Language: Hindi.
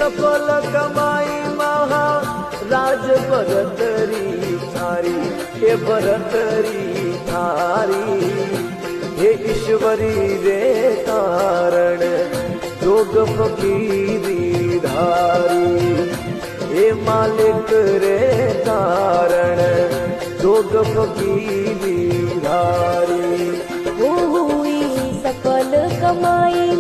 सफल कमाई महा राज भरतरी थारी, हे भरतरी थारी। हे ईश्वरी रे कारण जोग फकीरी धारी, हे मालिक रे कारण जोग फकीरी धारी। हुई सफल कमाई